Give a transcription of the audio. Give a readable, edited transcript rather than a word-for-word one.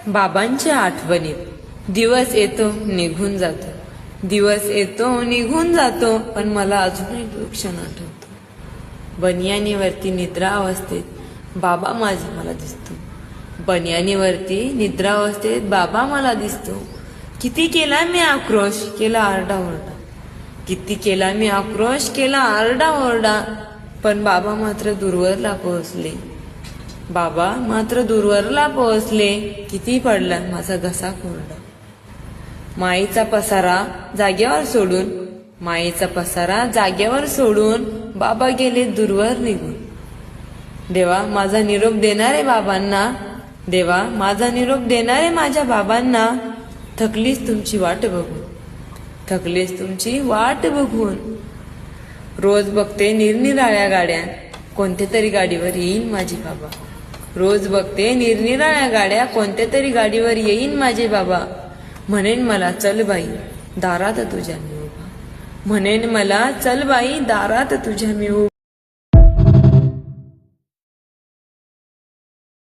बाबांच्या आठवणीत दिवस येतो निघून जातो, दिवस येतो निघून जातो, पण मला अजूनही तो क्षण आठवतो। बनियानीवरती निद्रा अवस्थेत बाबा माझा मला दिसतो, बनियानीवरती निद्रा अवस्थेत बाबा मला दिसतो। किती केला मी आक्रोश, केला आरडाओरडा, किती केला मी आक्रोश, केला आरडाओरडा, पण बाबा मात्र दूरवरला पोहोचले, बाबा मात्र दूरवरला पोहोचले। किती पडला माझा घसा कोरडा, माईचा पसारा जागेवर सोडून, माईचा पसारा जागेवर सोडून बाबा गेले दूरवर निघून। देवा माझा निरोप देणारे बाबांना, देवा माझा निरोप देणारे माझ्या बाबांना, थकलीच तुमची वाट बघून, थकलीच तुमची वाट बघून। रोज बघते निरनिराळ्या गाड्या, कोणत्या तरी गाडीवर येईन माझे बाबा, रोज बघते निरनिराळ्या गाड्या, कोणत्या तरी गाडीवर येईन माझे बाबा। म्हणेन मला चल बाई दारात तुझ्या मी उभा, म्हणेन मला चल बाई दारात तुझ्या मी उभा।